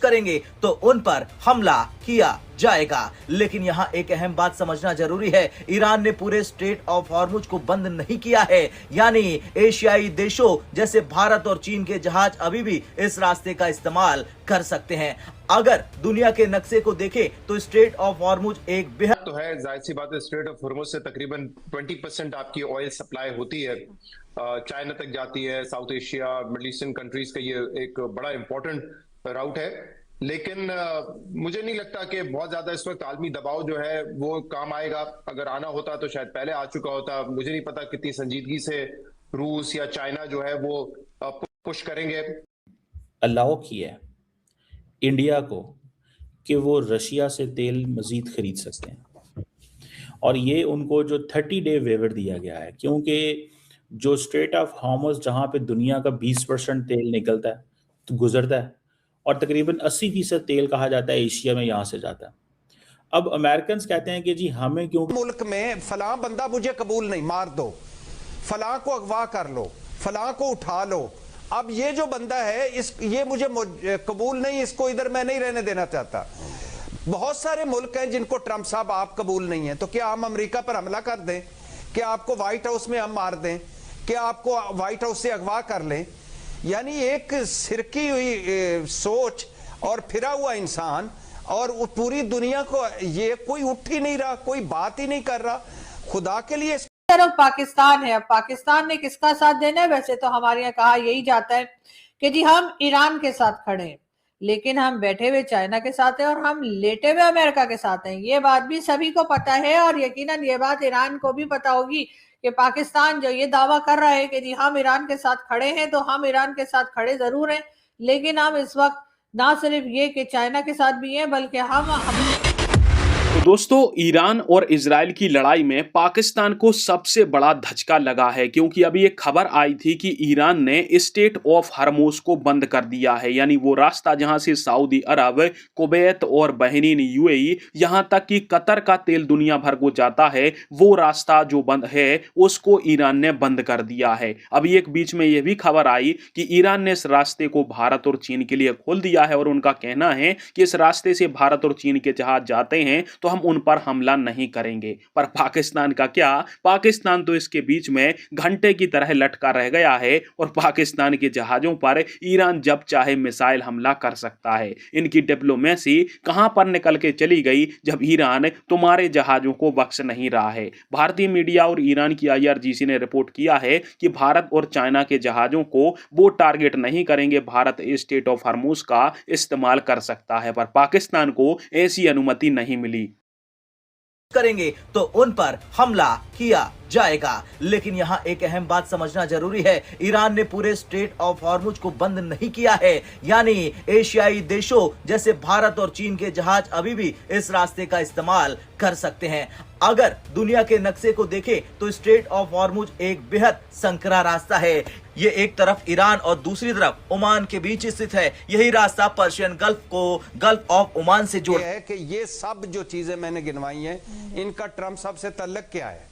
करेंगे तो उन पर हमला किया जाएगा। लेकिन यहाँ एक अहम बात समझना जरूरी है, ईरान ने पूरे स्ट्रेट ऑफ हॉर्मुज को बंद नहीं किया है, यानी एशियाई देशों जैसे भारत और चीन के जहाज अभी भी इस रास्ते का इस्तेमाल कर सकते हैं। अगर दुनिया के नक्शे को देखें तो स्ट्रेट ऑफ हॉर्मुज एक बेहद तो है, जाहिर सी बात है, स्ट्रेट ऑफ हॉर्मुज से तकरीबन 20% आपकी ऑयल सप्लाई होती है, चाइना तक जाती है, south Asia, middle eastern countries का ये एक बड़ा इंपॉर्टेंट राउट है। लेकिन मुझे नहीं लगता कि बहुत ज्यादा इस वक्त आलमी दबाव जो है वो काम आएगा। अगर आना होता तो शायद पहले आ चुका होता। मुझे नहीं पता कितनी संजीदगी से रूस या चाइना जो है वो पुश करेंगे। अलाउ किया इंडिया को कि वो रशिया से तेल मजीद खरीद सकते हैं, और ये उनको जो 30 डे वेवर दिया गया है, क्योंकि जो स्ट्रेट ऑफ हॉर्मुज जहाँ पे दुनिया का 20% तेल निकलता है तो गुजरता है, और तकरीबन 80% तेल कहा जाता है एशिया में यहाँ से जाता है। अब अमेरिकन कहते हैं कि जी हमें क्यों मुल्क में फलां बंदा मुझे कबूल नहीं, मार दो, फलां को अगवा कर लो, फलां को उठा लो। अब ये जो बंदा है ये मुझे कबूल नहीं, इसको इधर मैं नहीं रहने देना चाहता। बहुत सारे मुल्क हैं जिनको ट्रंप साहब आप कबूल नहीं है, तो क्या हम अमेरिका पर हमला कर दें? क्या आपको व्हाइट हाउस में हम मार दें? क्या आपको व्हाइट हाउस से अगवा कर लें? यानी एक सिरकी हुई सोच और फिरा हुआ इंसान, और पूरी दुनिया को ये कोई उठ ही नहीं रहा, कोई बात ही नहीं कर रहा। खुदा के लिए तरफ पाकिस्तान है। अब पाकिस्तान ने किसका साथ देना है? वैसे तो हमारे यहाँ कहा यही जाता है कि जी हम ईरान के साथ खड़े हैं, लेकिन हम बैठे हुए चाइना के साथ हैं और हम लेटे हुए अमेरिका के साथ हैं। ये बात भी सभी को पता है, और यकीनन ये बात ईरान को भी पता होगी कि पाकिस्तान जो ये दावा कर रहा है कि जी हम ईरान के साथ खड़े हैं, तो हम ईरान के साथ खड़े जरूर हैं, लेकिन हम इस वक्त ना सिर्फ ये कि चाइना के साथ भी हैं, बल्कि हम तो दोस्तों, ईरान और इजराइल की लड़ाई में पाकिस्तान को सबसे बड़ा धचका लगा है, क्योंकि अभी एक खबर आई थी कि ईरान ने स्ट्रेट ऑफ हॉर्मुज को बंद कर दिया है, यानी वो रास्ता जहां से सऊदी अरब, कुवैत और बहरीन, यूएई, यहां तक कि कतर का तेल दुनिया भर को जाता है, वो रास्ता जो बंद है उसको ईरान ने बंद कर दिया है। अभी एक बीच में यह भी खबर आई कि ईरान ने इस रास्ते को भारत और चीन के लिए खोल दिया है, और उनका कहना है कि इस रास्ते से भारत और चीन के जहाज जाते हैं तो हम उन पर हमला नहीं करेंगे। पर पाकिस्तान का क्या? पाकिस्तान तो इसके बीच में घंटे की तरह लटका रह गया है, और पाकिस्तान के जहाजों पर ईरान जब चाहे मिसाइल हमला कर सकता है। इनकी डिप्लोमेसी कहां पर निकल के चली गई जब ईरान तुम्हारे जहाजों को बख्श नहीं रहा है। भारतीय मीडिया और ईरान की IRGC ने रिपोर्ट किया है कि भारत और चाइना के जहाजों को वो टारगेट नहीं करेंगे। भारत स्ट्रेट ऑफ हॉर्मुज का इस्तेमाल कर सकता है, पर पाकिस्तान को ऐसी अनुमति नहीं मिली। करेंगे तो उन पर हमला किया जाएगा। लेकिन यहाँ एक अहम बात समझना जरूरी है, ईरान ने पूरे स्ट्रेट ऑफ हॉर्मुज को बंद नहीं किया है, यानी एशियाई देशों जैसे भारत और चीन के जहाज अभी भी इस रास्ते का इस्तेमाल कर सकते हैं। अगर दुनिया के नक्शे को देखें तो स्ट्रेट ऑफ हॉर्मुज एक बेहद संकरा रास्ता है। ये एक तरफ ईरान और दूसरी तरफ ओमान के बीच स्थित है। यही रास्ता पर्शियन गल्फ को गल्फ ऑफ ओमान से जोड़ता है। कि ये सब जो चीजें मैंने गिनवाई हैं, इनका ट्रंप साहब से तल्लक क्या है?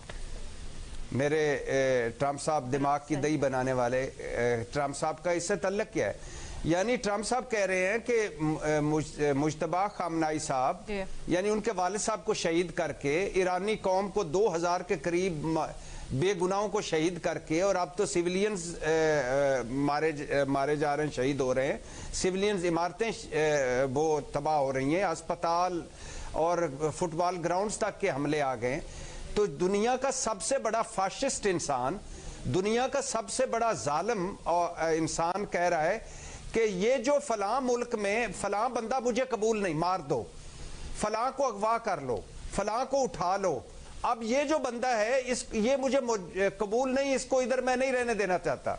मेरे ट्रंप साहब दिमाग की दही बनाने वाले ट्रंप साहब का इससे तल्लक क्या है? यानी ट्रंप साहब कह रहे हैं कि मुज्तबा खामनाई साहब, यानी उनके वालिद साहब को शहीद करके ईरानी कौम को 2000 के करीब बेगुनाहों को शहीद करके, और अब तो सिविलियंस मारे जा रहे हैं, शहीद हो रहे हैं, सिविलियंस इमारतें वो तबाह हो रही हैं, अस्पताल और फुटबॉल ग्राउंड्स तक के हमले आ गए। तो दुनिया का सबसे बड़ा फाशिस्ट इंसान, दुनिया का सबसे बड़ा जालिम इंसान कह रहा है कि ये जो फलां मुल्क में फलां बंदा मुझे कबूल नहीं, मार दो, फलां को अगवा कर लो, फलां को उठा लो। अब ये जो बंदा है ये मुझे कबूल नहीं, इसको इधर मैं नहीं रहने देना चाहता।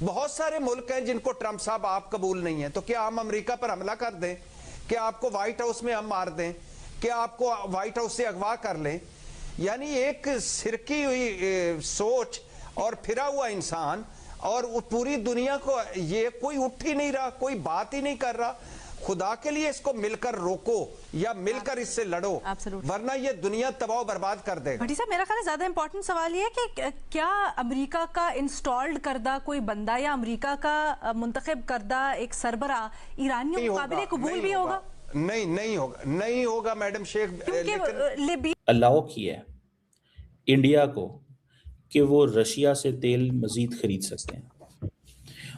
बहुत सारे मुल्क हैं जिनको ट्रंप साहब आप कबूल नहीं है, तो क्या हम अमेरिका पर हमला कर दें? क्या आपको व्हाइट हाउस में हम मार दें? क्या आपको व्हाइट हाउस से अगवा कर लें? यानी एक सिरकी हुई सोच और फिरा हुआ इंसान, और पूरी दुनिया को ये कोई उठ ही नहीं रहा, कोई बात ही नहीं कर रहा। खुदा के लिए इसको मिलकर रोको या मिलकर इससे लड़ो, Absolutely. वरना ये दुनिया तबाह बर्बाद कर देगा। भट्टी साहब, मेरा ख्याल है ज्यादा इंपॉर्टेंट सवाल ये है कि क्या अमेरिका का इंस्टॉल्ड करदा कोई बंदा या अमेरिका का मुंतखब करदा एक सरबरा ईरानियों के काबिल कबूल भी होगा? नहीं होगा मैडम शेख। क्योंकि अलाउ किया है इंडिया को कि वो रशिया से तेल मजीद खरीद सकते हैं,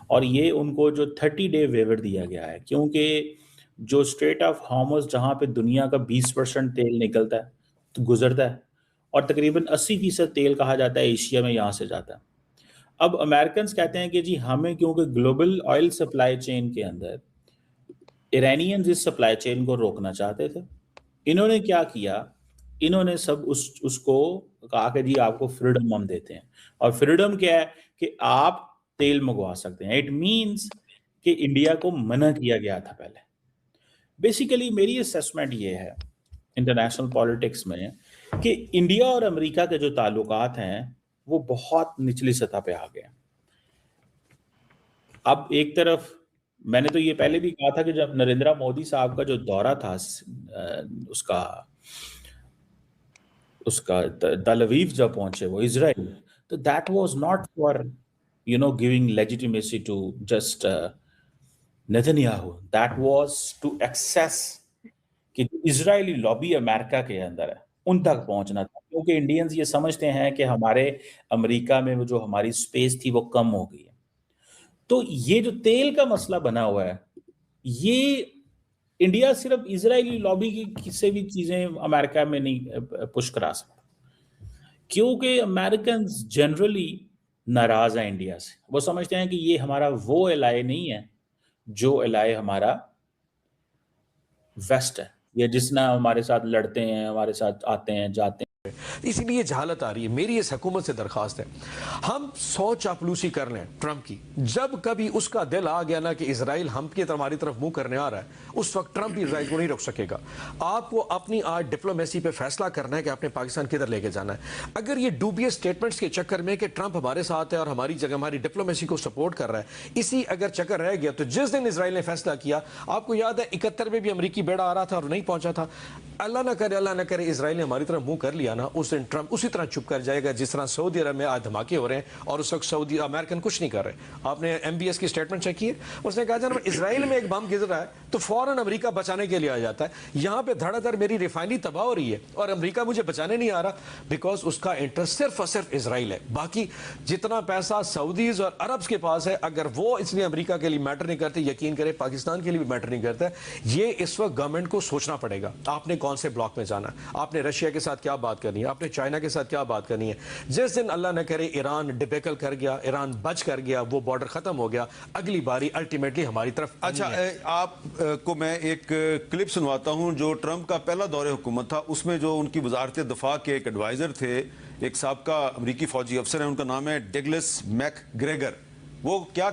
और ये उनको जो 30 डे वेवर दिया गया है, क्योंकि जो स्ट्रेट ऑफ हॉर्मुज़ जहाँ पे दुनिया का 20% तेल निकलता है तो गुजरता है, और तकरीबन 80% तेल कहा जाता है एशिया में यहाँ से जाता है। अब अमेरिकन्स कहते हैं कि जी हमें, क्योंकि ग्लोबल ऑयल सप्लाई चेन के अंदर ईरानियंस इस सप्लाई चेन को रोकना चाहते थे। इन्होंने क्या किया, इन्होंने सब उसको कहा कि जी आपको फ्रीडम हम देते हैं, और फ्रीडम क्या है कि आप तेल मंगवा सकते हैं। इट मींस कि इंडिया को मना किया गया था पहले। बेसिकली मेरी असेसमेंट ये है इंटरनेशनल पॉलिटिक्स में कि इंडिया और अमेरिका के जो ताल्लुकात हैं वो बहुत निचली सतह पे आ गए। अब एक तरफ मैंने तो ये पहले भी कहा था कि जब नरेंद्र मोदी साहब का जो दौरा था उसका तल अवीव जब पहुंचे वो इजराइल, तो that was not for giving legitimacy to just Netanyahu, that was to access कि इजरायली लॉबी अमेरिका के अंदर है उन तक पहुंचना था, क्योंकि इंडियंस ये समझते हैं कि हमारे अमेरिका में जो हमारी स्पेस थी वो कम हो गई है। तो ये जो तेल का मसला बना हुआ है, ये इंडिया सिर्फ इजरायली लॉबी की से भी चीजें अमेरिका में नहीं पुश करा सकता, क्योंकि अमेरिकन जनरली नाराज हैं इंडिया से। वो समझते हैं कि ये हमारा वो एलाय नहीं है जो एलाय हमारा वेस्ट है, या जिसना हमारे साथ लड़ते हैं, हमारे साथ आते हैं जाते हैं। इसीलिए जहालत आ रही है। मेरी इस हुकूमत से दरखास्त है, हम 100 चापलूसी कर लें ट्रंप की, जब कभी उसका दिल आ गया ना कि इजराइल हम की हमारी तरफ मुंह करने आ रहा है, उस वक्त ट्रंप इजराइल को नहीं रोक सकेगा। आपको अपनी आज डिप्लोमेसी पे फैसला करना है कि आपने पाकिस्तान किधर लेके जाना है। अगर ये डूबियस स्टेटमेंट्स के चक्कर में कि ट्रंप हमारे साथ है और हमारी जगह हमारी डिप्लोमेसी को सपोर्ट कर रहा है, इसी अगर चक्कर रह गया, तो जिस दिन इजराइल ने फैसला किया, आपको याद है 71 में भी अमरीकी बेड़ा आ रहा था और नहीं पहुंचा था। अल्लाह ना करे इजराइल ने हमारी तरफ मुंह कर लिया ना, उस दिन ट्रंप उसी तरह चुप कर जाएगा जिस तरह सऊदी अरब में आज धमाके हो रहे हैं और उस वक्त सऊदी अमेरिकन कुछ नहीं कर रहे। आपने MBS की स्टेटमेंट चेक की है, उसने कहा जब इजराइल में एक बम गिर रहा है तो फौरन अमेरिका बचाने के लिए आ जाता है। यहां पे धड़ाधड़ मेरी रिफाइनरी तबाह हो रही है और अमेरिका मुझे बचाने नहीं आ रहा, बिकॉज उसका इंटरेस्ट सिर्फ और सिर्फ इजराइल है। बाकी जितना पैसा सऊदीज और अरब्स के पास है, अगर वो इसलिए अमेरिका के लिए मैटर नहीं करते, यकीन करें पाकिस्तान के लिए भी मैटर नहीं करता। ये इस वक्त गवर्नमेंट को सोचना पड़ेगा, आपने कौन से ब्लॉक में जाना, आपने रशिया के साथ क्या बात करनी है, आपने चाइना के साथ क्या बात करनी है। जिस दिन अल्लाह न करे ईरान डिबेकल कर गया, ईरान बच कर गया, वो बॉर्डर खत्म हो गया, अगली बारी अल्टीमेटली हमारी तरफ। अच्छा, आपको मैं एक क्लिप सुनवाता हूं जो ट्रंप का पहला दौरे हुकूमत था, उसमें जो उनकी वजारत दफा के एक एडवाइजर थे, एक साबका अमरीकी फौजी अफसर है, उनका नाम है डगलस मैकग्रेगर। वो क्या